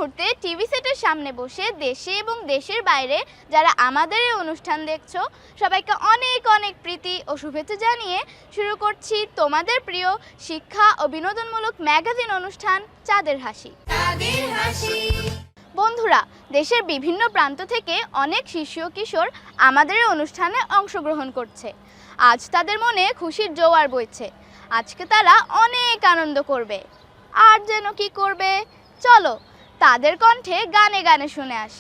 মুহূর্তে টিভি সেটের সামনে বসে দেশে এবং দেশের বাইরে যারা আমাদের এই অনুষ্ঠান দেখছো, সবাইকে অনেক অনেক প্রীতি ও শুভেচ্ছা জানিয়ে শুরু করছি তোমাদের প্রিয় শিক্ষা ও বিনোদনমূলক ম্যাগাজিন অনুষ্ঠান চাঁদের হাসি। বন্ধুরা, দেশের বিভিন্ন প্রান্ত থেকে অনেক শিশু ও কিশোর আমাদের এই অনুষ্ঠানে অংশগ্রহণ করছে। আজ তাদের মনে খুশির জোয়ার বইছে। আজকে তারা অনেক আনন্দ করবে। আর যেন কি করবে, চলো তাদের কণ্ঠে গানে গানে শুনে আসি।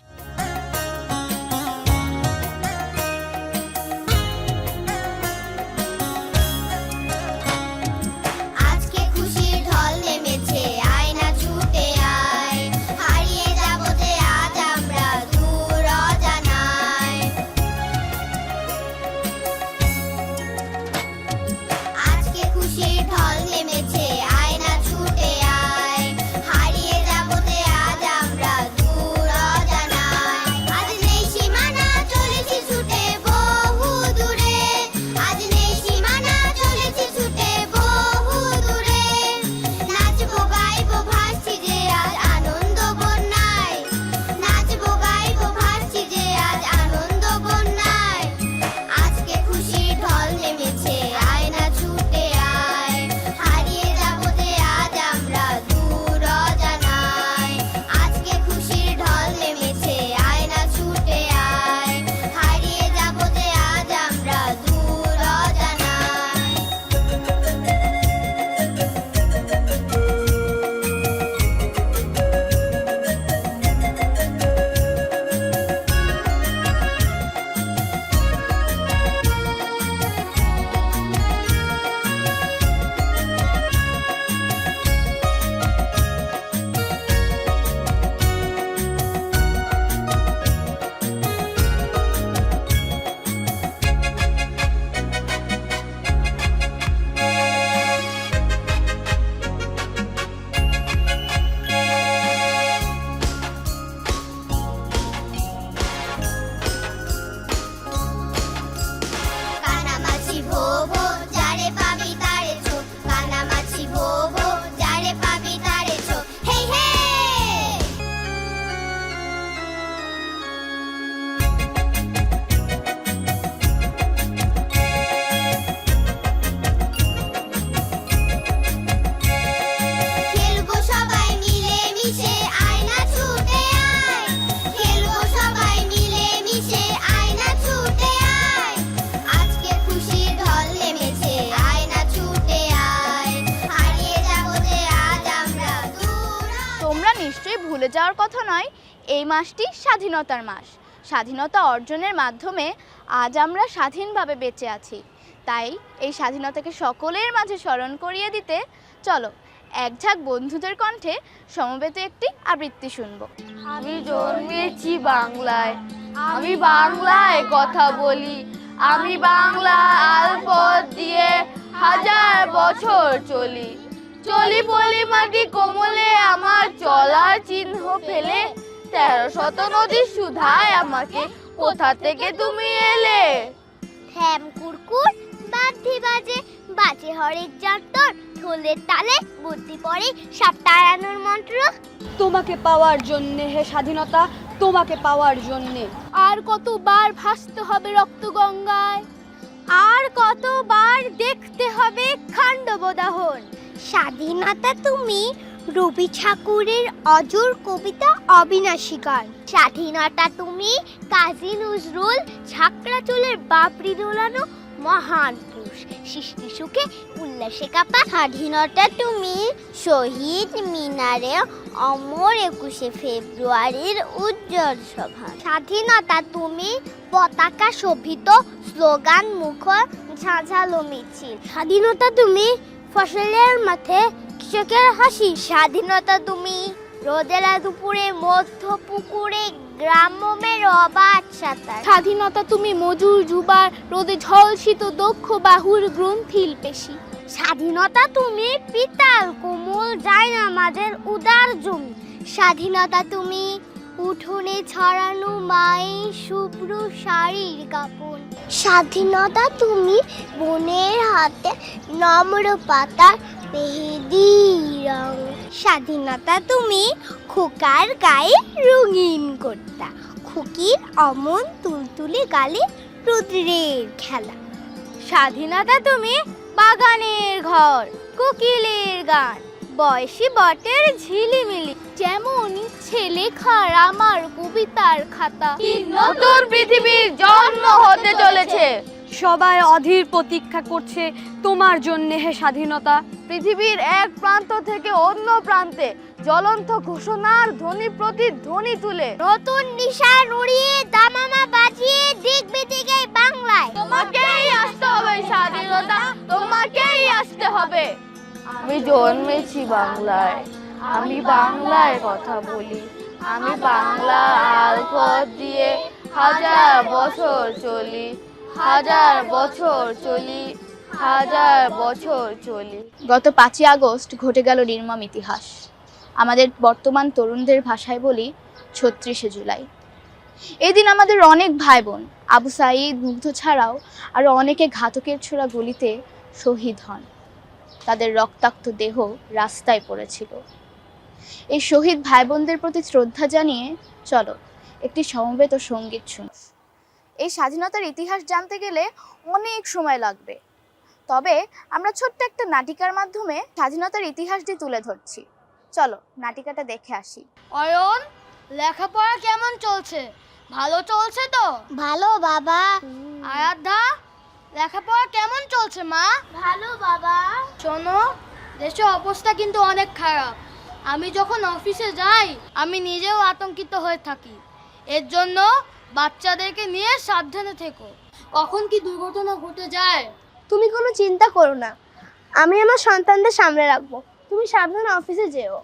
ভুলে যাওয়ার কথা নয়, এই মাসটি স্বাধীনতার মাস। স্বাধীনতা অর্জনের মাধ্যমে আজ আমরা স্বাধীনভাবে বেঁচে আছি। তাই এই স্বাধীনতাকে সকলের মাঝে স্মরণ করিয়ে দিতে চলো এক ঝাঁক বন্ধুদের কণ্ঠে সমবেত একটি আবৃত্তি শুনবো। আমি জন্মেছি বাংলায়, আমি বাংলায় কথা বলি, আমি বাংলা আলপথ দিয়ে হাজার বছর চলি। চলি পলি মাটি কোমলে আমার চলার চিহ্ন ফেলে, 1300 নদীর সুধায় আমাকে কোথা থেকে তুমি এলে। থ্যাম কুরকুর বাদ্যি বাজে, বাজে হরেক যন্তর, ঢোলের তালে বুদ্ধি পড়ে সব তাড়ানোর মন্ত্র। তোমাকে পাওয়ার জন্যে হে স্বাধীনতা, তোমাকে পাওয়ার জন্যে আর কতবার ভাসতে হবে রক্ত গঙ্গায়, আর কতবার দেখতে হবে খান্ডব দহন। স্বাধীনতা তুমি রবি ঠাকুরের অজর কবিতা অবিনাশী গান। স্বাধীনতা তুমি কাজী নজরুল ঝাঁকড়া চুলের বাপরি দোলানো মহান পুরুষ, সৃষ্টি সুখে উল্লাসে কাপা। স্বাধীনতা তুমি শহীদ মিনারে অমর 21শে ফেব্রুয়ারির উজ্জ্বল সভা। স্বাধীনতা তুমি পতাকা শোভিত স্লোগান মুখর ঝাঁঝালো মিছিল। স্বাধীনতা তুমি ফসলের মাঠে কৃষকের হাসি। স্বাধীনতা তুমি রোদেলা দুপুরে মধ্য পুকুরে গ্রামের অবাধ সাঁতার। স্বাধীনতা তুমি মজুর যুবার রোদে ঝলসিত দক্ষ বাহুর গ্রন্থিল পেশি। স্বাধীনতা তুমি পিতাল কোমল জায়নামাজের উদার জমি। স্বাধীনতা তুমি উঠোনে ছড়ানো মায়ের শুভ্র শাড়ির কাপড়। স্বাধীনতা তুমি বোনের হাতে নম্র পাতার মেহেদি রং। স্বাধীনতা তুমি খোকার গায়ে রঙিন কর্তা, খুকির অমন তুলতুলে গালে রুদ্রের খেলা। স্বাধীনতা তুমি বাগানের ঘর, কোকিলের গান, বয়সী বটের ঝিলিমিলি, যেমন ইচ্ছে লেখার আমার কবিতার খাতা। নতুন পৃথিবীর জন্ম হতে চলেছে। সবাই অধীর প্রতীক্ষা করছে তোমার জন্য হে স্বাধীনতা। পৃথিবীর এক প্রান্ত থেকে অন্য প্রান্তে জ্বলন্ত ঘোষণার ধ্বনি প্রতিধ্বনি তুলে নতুন নিশান উড়িয়ে দামামা বাজিয়ে দেখবে দিকে বাংলায়। তোমাকেই আসতে হবে স্বাধীনতা, তোমাকেই আসতে হবে। আমি জন্মেছি বাংলায়, আমি বাংলায় কথা বলি, আমি বাংলা আলপথ দিয়ে হাজার বছর চলি, হাজার বছর চলি, হাজার বছর চলি। গত 5ই আগস্ট ঘটে গেল নির্মম ইতিহাস। আমাদের বর্তমান তরুণদের ভাষায় বলি 36শে জুলাই। এই দিন আমাদের অনেক ভাই বোন আবু সাঈদ, মুগ্ধ ছাড়াও আরও অনেকে ঘাতকের ছোড়া গুলিতে শহীদ হন। তাদের রক্তাক্ত দেহ রাস্তায় পড়েছিল। এই শহীদ ভাই বোনদের প্রতি শ্রদ্ধা জানিয়ে চলো একটি সমবেত সঙ্গীত শুনি। এই স্বাধীনতার ইতিহাস জানতে গেলে অনেক সময় লাগবে, তবে আমরা ছোট্ট একটা নাটিকার মাধ্যমে স্বাধীনতার ইতিহাসটি তুলে ধরছি। চলো নাটিকাটা দেখে আসি। অয়ন, লেখাপড়া কেমন চলছে? ভালো চলছে তো? ভালো বাবা। আরাধ্যা, লেখাপড়া কেমন চলছে মা? ভালো বাবা। শোনো, দেশের অবস্থা কিন্তু অনেক খারাপ। আমি যখন অফিসে যাই আমি নিজেও আতঙ্কিত হয়ে থাকি। এর জন্য বাচ্চাদেরকে নিয়ে সাবধানে থেকো, কখন কি দুর্ঘটনা ঘটে যায়। তুমি কোনো চিন্তা করো না, আমি আমার সন্তানদের সামনে রাখবো। তুমি সাবধানে অফিসে যেও।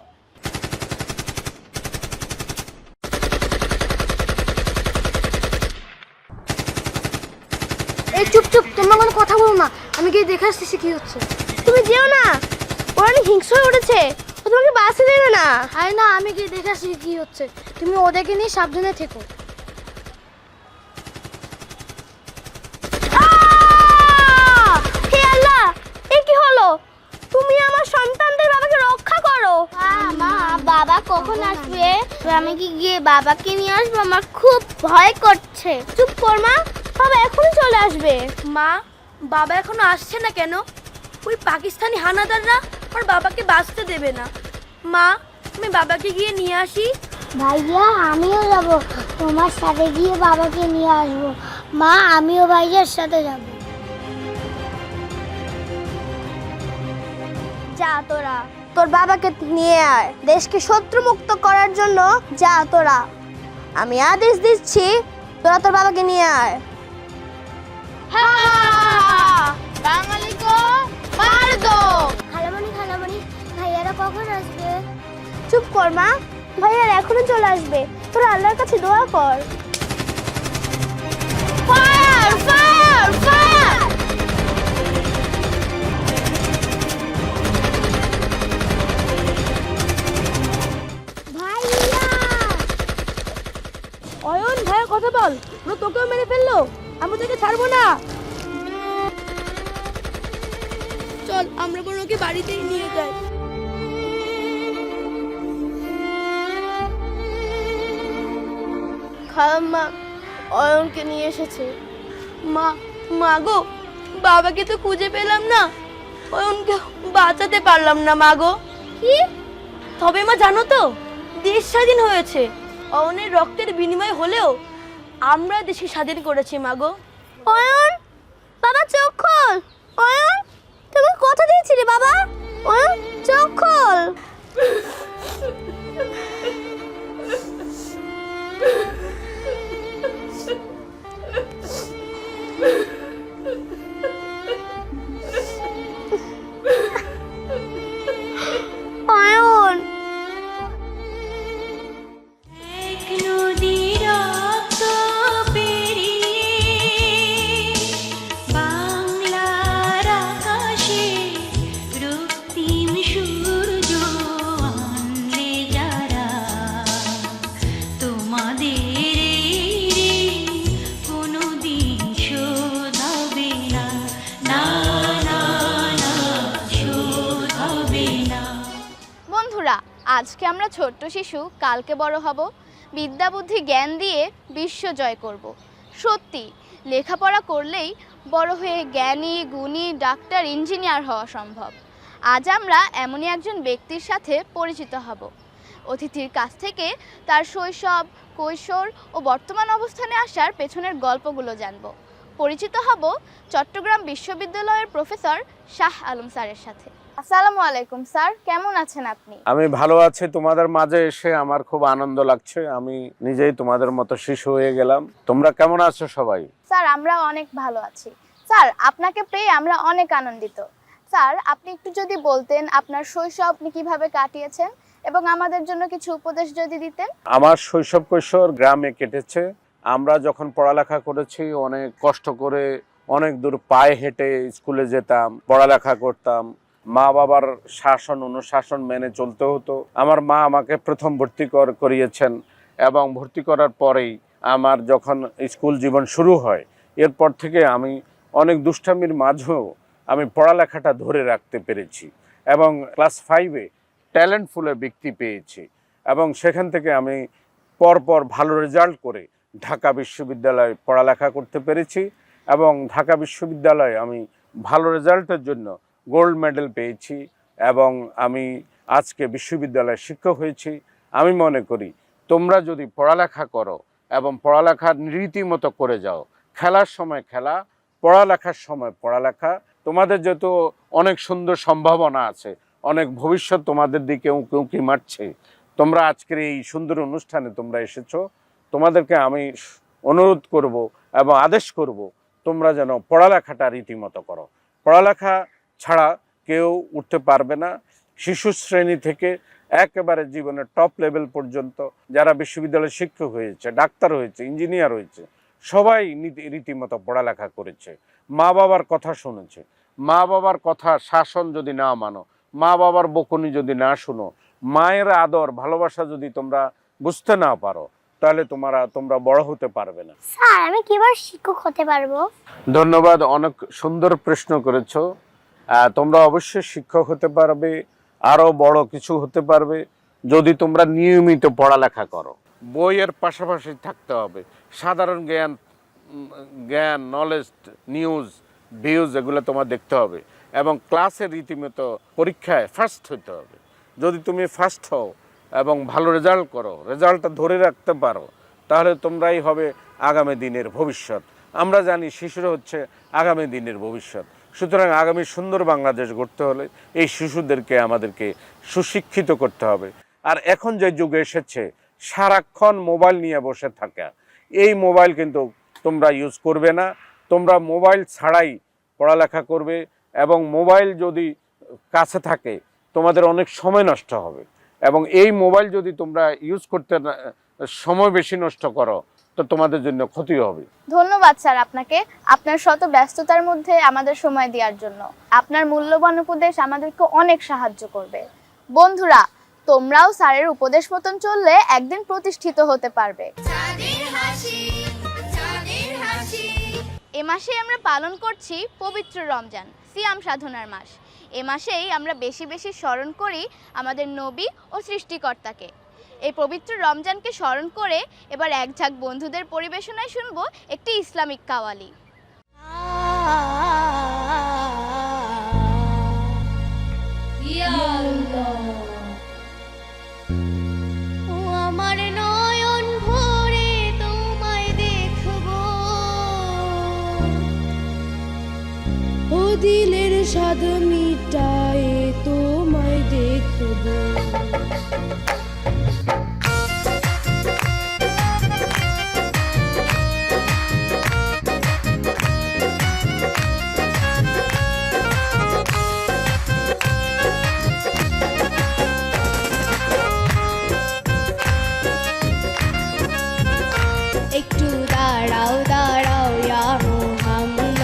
এই চুপ চুপ, তোমরা কোনো কথা বলো না, আমি গিয়ে দেখে আসতেছি কি হচ্ছে। তুমি যেও না, ওরা অনেক হিংস্র হয়ে উঠেছে, ও তোমাকে বাঁচতে দেবে না। আরে না, আমি গিয়ে দেখে আসছি কি হচ্ছে। তুমি ওদেরকে নিয়ে সাবধানে থেকো। হে আল্লাহ, এ কি হলো? তুমি আমার সন্তানদের বাবাকে রক্ষা করো। মা, বাবা কখন আসবে? আমি কি গিয়ে বাবাকে নিয়ে আসবো? আমার খুব ভয় করছে। চুপ কর মা, বাবা এখনই চলে আসবে। মা, বাবা এখনো আসছে না কেন? ওই পাকিস্তানি হানাদাররা ওর বাবাকে বাঁচতে দেবে না। মা, আমি বাবাকে গিয়ে নিয়ে আসি। ভাইয়া, আমিও যাব, তোমার সাথে গিয়ে বাবাকে নিয়ে আসবো। মা, আমিও ভাইয়ার সাথে যাব। যা তোরা, তোর বাবাকে নিয়ে আয়। দেশকে শত্রু মুক্ত করার জন্য যা তোরা। আমি আদেশ দিচ্ছি, তোরা তোর বাবাকে নিয়ে আয়। বাঙালি কো মার দো। খালামণি, খালামণি, ভাইয়ারা কখন আসবে? চুপ কর মা, ভাইয়ারা এখনো চলে আসবে। তোরা আল্লাহর কাছে দোয়া কর। Fire, fire, fire! ভাইয়া! অয়ন, ভাইয়া কথা বল, ওরা তোকেও মেরে ফেললো, আমি তোকে ছাড়বো না। চল, আমরা বরং ওকে বাড়িতেই নিয়ে যাই। খালাম্মা অয়নকে নিয়ে এসেছে। মা, মা গো, বাবাকে তো খুঁজে পেলাম না, অয়নকে বাঁচাতে পারলাম না মা গো। কি? তবে মা জানো তো, দেশ স্বাধীন হয়েছে অয়নের রক্তের বিনিময় হলেও আমরা দেশকে স্বাধীন করেছি মা গো। অয়ন, বাবা চোখ খোল। অয়ন, তুমি কথা দিয়েছিলে বাবা। অয়ন, চোখ খোল। অয়ন, বাংলার আকাশে রক্তিম সূর্য আজকে আমরা ছোট্ট শিশু, কালকে বড় হব, বিদ্যা বুদ্ধি জ্ঞান দিয়ে বিশ্ব জয় করব। সত্যি লেখাপড়া করলেই বড় হয়ে জ্ঞানী, গুণী, ডাক্তার, ইঞ্জিনিয়ার হওয়া সম্ভব। আজ আমরা এমনই একজন ব্যক্তির সাথে পরিচিত হব। অতিথির কাছ থেকে তার শৈশব, কৈশোর ও বর্তমান অবস্থানে আসার পেছনের গল্পগুলো জানব। পরিচিত হব চট্টগ্রাম বিশ্ববিদ্যালয়ের প্রফেসর শাহ আলম স্যারের সাথে। আসসালামু আলাইকুম স্যার, কেমন আছেন আপনি? আমি ভালো আছি। তোমাদের মাঝে এসে আমার খুব আনন্দ লাগছে। আমি নিজেই তোমাদের মতো শিশু হয়ে গেলাম। তোমরা কেমন আছো সবাই? স্যার আমরা অনেক ভালো আছি। স্যার আপনাকে পেয়ে আমরা অনেক আনন্দিত। স্যার আপনি একটু যদি বলতেন আপনার শৈশব আপনি কিভাবে কাটিয়েছেন এবং আমাদের জন্য কিছু উপদেশ যদি দিতেন। আমার শৈশব কৈশোর গ্রামে কেটেছে। আমরা যখন পড়ালেখা করেছি অনেক কষ্ট করে, অনেক দূর পায়ে হেঁটে স্কুলে যেতাম, পড়ালেখা করতাম। মা বাবার শাসন অনুশাসন মেনে চলতে হতো। আমার মা আমাকে প্রথম ভর্তি করিয়েছেন এবং ভর্তি করার পরেই আমার যখন স্কুল জীবন শুরু হয়, এরপর থেকে আমি অনেক দুষ্টামির মাঝেও আমি পড়ালেখাটা ধরে রাখতে পেরেছি এবং ক্লাস 5-এ ট্যালেন্টফুল ব্যক্তি পেয়েছি এবং সেখান থেকে আমি পরপর ভালো রেজাল্ট করে ঢাকা বিশ্ববিদ্যালয়ে পড়ালেখা করতে পেরেছি এবং ঢাকা বিশ্ববিদ্যালয়ে আমি ভালো রেজাল্টের জন্য গোল্ড মেডেল পেয়েছি এবং আমি আজকে বিশ্ববিদ্যালয়ে শিক্ষক হয়েছি। আমি মনে করি তোমরা যদি পড়ালেখা করো এবং পড়ালেখা রীতিমতো করে যাও, খেলার সময় খেলা, পড়ালেখার সময় পড়ালেখা, তোমাদের যেহেতু অনেক সুন্দর সম্ভাবনা আছে, অনেক ভবিষ্যৎ তোমাদের দিকে উঁকি মারছে। তোমরা আজকের এই সুন্দর অনুষ্ঠানে তোমরা এসেছো, তোমাদেরকে আমি অনুরোধ করব এবং আদেশ করব তোমরা যেন পড়ালেখাটা রীতিমতো করো। পড়ালেখা ছাড়া কেউ উঠতে পারবে না। শিশু শ্রেণী থেকে একেবারে জীবনের টপ লেভেল পর্যন্ত যারা বিশ্ববিদ্যালয়ে শিক্ষক হয়েছে, ডাক্তার হয়েছে, ইঞ্জিনিয়ার হয়েছে, সবাই রীতিমতো পড়ালেখা করেছে, মা বাবার কথা শুনেছে। মা বাবার কথা শাসন যদি না মানো, মা বাবার বকুনি যদি না শুনো, মায়ের আদর ভালোবাসা যদি তোমরা বুঝতে না পারো, তাহলে তোমরা বড় হতে পারবে না। স্যার আমি কিভাবে শিক্ষক হতে পারবো? ধন্যবাদ, অনেক সুন্দর প্রশ্ন করেছো। তোমরা অবশ্যই শিক্ষক হতে পারবে, আরো বড় কিছু হতে পারবে যদি তোমরা নিয়মিত পড়ালেখা করো। বইয়ের পাশাপাশি থাকতে হবে সাধারণ জ্ঞান, নলেজ, নিউজ, ভিউজ, এগুলো তোমার দেখতে হবে এবং ক্লাসে রীতিমতো পরীক্ষায় ফার্স্ট হতে হবে। যদি তুমি ফার্স্ট হও এবং ভালো রেজাল্ট করো, রেজাল্টটা ধরে রাখতে পারো, তাহলে তোমরাই হবে আগামী দিনের ভবিষ্যৎ। আমরা জানি শিশুরা হচ্ছে আগামী দিনের ভবিষ্যৎ। সুতরাং আগামী সুন্দর বাংলাদেশ গড়তে হলে এই শিশুদেরকে আমাদেরকে সুশিক্ষিত করতে হবে। আর এখন যে যুগে এসেছে সারাক্ষণ মোবাইল নিয়ে বসে থাকা, এই মোবাইল কিন্তু তোমরা ইউজ করবে না। তোমরা মোবাইল ছাড়াই পড়ালেখা করবে এবং মোবাইল যদি কাছে থাকে তোমাদের অনেক সময় নষ্ট হবে এবং এই মোবাইল যদি তোমরা ইউজ করতে সময় বেশি নষ্ট করো তো তোমাদের জন্য ক্ষতি হবে। ধন্যবাদ স্যার আপনাকে, আপনার শত ব্যস্ততার মধ্যে আমাদের সময় দেওয়ার জন্য। আপনার মূল্যবান উপদেশ আমাদেরকে অনেক সাহায্য করবে। বন্ধুরা, তোমরাও স্যারের উপদেশ মতন চললে একদিন প্রতিষ্ঠিত হতে পারবে। এ মাসেই আমরা পালন করছি পবিত্র রমজান, সিয়াম সাধনার মাস। এ মাসেই আমরা বেশি বেশি স্মরণ করি আমাদের নবী ও সৃষ্টিকর্তাকে। এই পবিত্র রমজানকে স্মরণ করে এবার এক ঝাঁক বন্ধুদের পরিবেশনায় শুনবো একটি ইসলামিক কাওয়ালি। আমার নয়ন ভরে তোমায় দেখবো, ও দিলের স্বাদ মিটায়ে তোমায় দেখবো। একটু দাঁড়াও দাঁড়াও ইয়া মুহাম্মদ,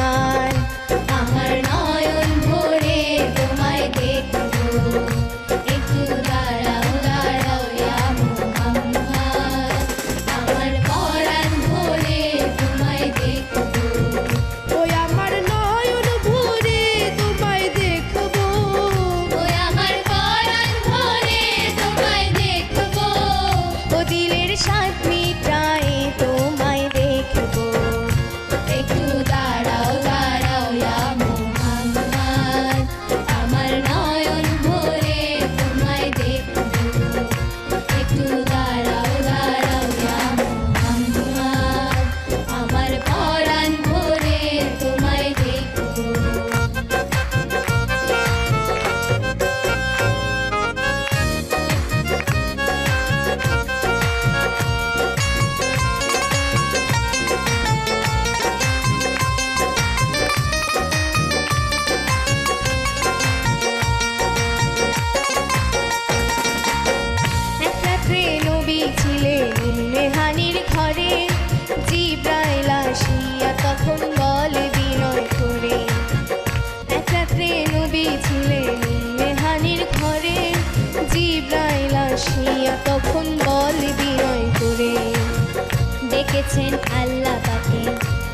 আমার নয়ন ভরে তোমায় দেখবো। একটু দাঁড়াও দাঁড়াও ইয়া মুহাম্মদ, আমার পরাণ ভরে তোমায় দেখবো। ওই আমার নয়ন ভরে তোমায় দেখবো, ওই আমার পরাণ ভরে তোমায় মেহানির ঘরে জিব্রাইল আসিয়া তখন বলে বিনয় করে, এক রাত্রে নবী ছিলেন মেহানির ঘরে জিব্রাইল আসিয়া তখন বলে বিনয় করে, ডেকেছেন আল্লাহ পাকে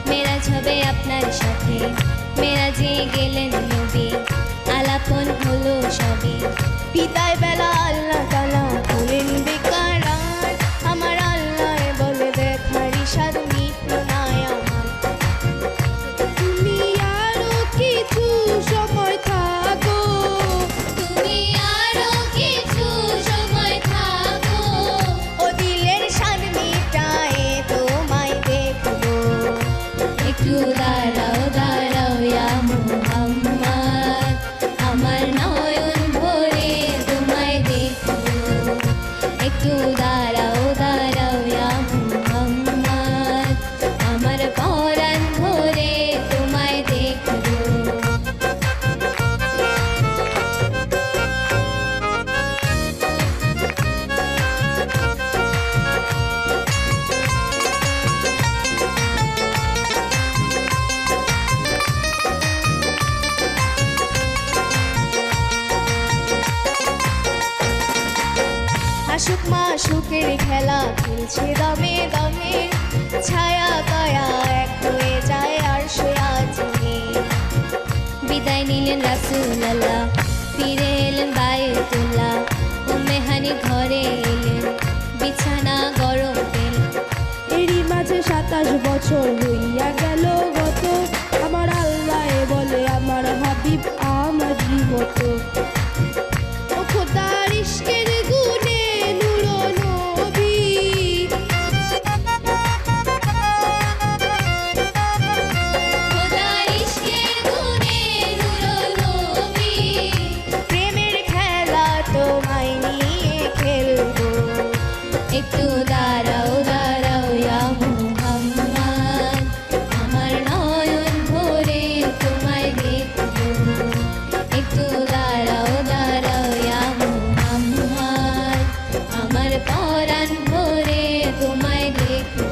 মেরাজ হবে আপনার সাথে, মেরাজে গেলেন নবী আলাপন হলো সবে, বিদায় বেলা আল্লাহ তাআলা হলেন বেকারার, আমার আল্লাহ বলে দেখার ইশাদ মিটল না আমার, তুমি আরো কিছু সময় থাকো, তুমি আরো কিছু সময় থাকো, ও দিলের স্বাদ মিটায়ে তোমায় দেখবো, একটু দাঁড়াও দাঁড়াও ইয়া মুহাম্মদ, আমার নয়ন ভরে তোমায় দেখবো, একটু দাঁড়াও দাঁড়াও ইয়া মুহাম্মদ, আমার পরাণ ভরে তোমায় দেখবো। আশুক মাশুকের খেলা খেলছে দমে দমে, ছায়া কায়া এক হয়ে যায় আর সে বিদায় নিলেন রাসূলুল্লাহ, ফিরে এলেন বায়তুল্লাহ, উম্মেহানি ঘরে এলেন বিছানা গরম তেল, এরই মাঝে 27 বছর হইয়া গেল গত, আমার আল্লাহ বলে আমার হাবিব আমারই মতো, ও খোদার ইশকের গুণে নূর নবী, খোদার ইশকের গুণে নূর নবী, প্রেমের খেলা তোমায় নিয়ে খেলবো, একটু দাঁড়াও দাঁড়াও ইয়া মুহাম্মদ, আমার নয়ন ভরে তোমায় দেখবো, একটু দাঁড়াও দাঁড়াও ইয়া মুহাম্মদ, আমার পরাণ ভরে তোমায় দেখবো।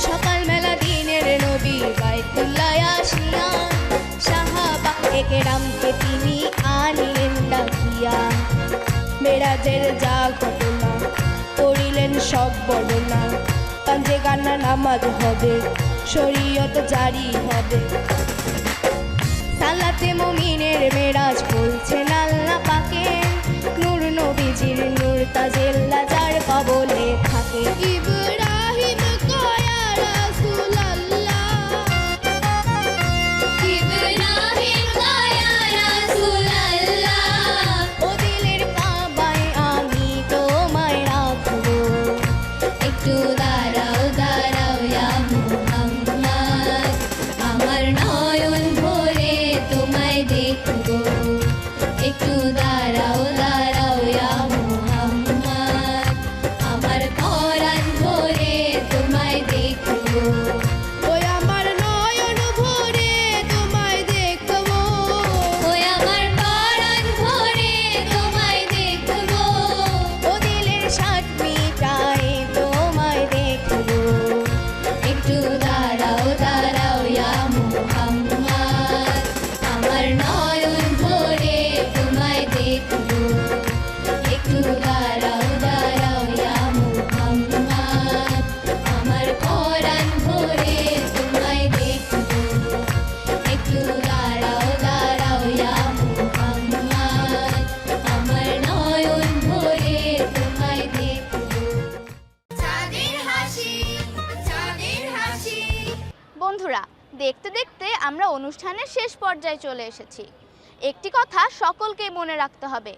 সকালবেলা দিনের নবী বাইতুল্লাহ আসিয়া, সাহাবা একরামকে তিনি আনিলেন ডাকিয়া, মেরাজের যা ঘটনা করিলেন সব বর্ণনা, পাঞ্জে গানা নামাজ হবে শরীয়ত জারি হবে, সালাতে মুমিনের মেরাজ বলছেন আল্লাহ পাকে, নূর নবীজির নূর তাজেল্লা যার কবলে থাকে, ইব্রাহিম কয়া রাসূলুল্লাহ, ইব্রাহিম কয়া রাসূলুল্লাহ, ও দিলের কাবায় আমি তোমায় রাখবো, একটু দাঁড়াও দাঁড়াও ইয়া মুহাম্মদ, আমার নয়ন ভরে তোমায় দেখবো, একটু দাঁড়াও দাঁড়াও ইয়া মুহাম্মদ, আমার পরাণ ভরে তোমায় দেখবো, ওই আমার নয়ন ভরে তোমায় দেখবো, ওই আমার পরাণ ভরে তোমায় দেখবো, ও দিলের স্বাদ মিটায়ে তোমায় দেখবো, একটু দাঁড়াও দাঁড়াও ইয়া মুহাম্মদ, আমার নয়ন ভরে তোমায় দেখবো, একটু দাঁড়াও দাঁড়াও ইয়া মুহাম্মদ, আমার পরাণ ভরে তোমায় দেখবো, একটু দাঁড়াও দাঁড়াও ইয়া মুহাম্মদ, আমার নয়ন ভরে তোমায় দেখবো। চাঁদের হাসি, চাঁদের হাসি। বন্ধুরা, দেখতে দেখতে আমরা অনুষ্ঠানের শেষ পর্যায়ে চলে এসেছি। একটি কথা সকলকেই মনে রাখতে হবে,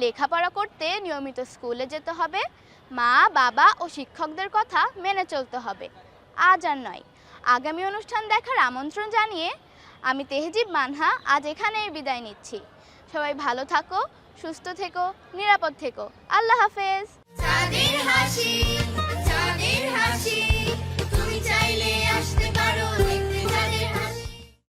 লেখাপড়া করতে নিয়মিত স্কুলে যেতে হবে, মা বাবা ও শিক্ষকদের কথা মেনে চলতে হবে। আজ আর নয়, আগামী অনুষ্ঠান দেখার আমন্ত্রণ জানিয়ে আমি তেহজিব মানহা আজ এখানেই বিদায় নিচ্ছি। সবাই ভালো থাকো, সুস্থ থেকো, নিরাপদ থেকো। আল্লাহ হাফেজ। চাঁদের হাসি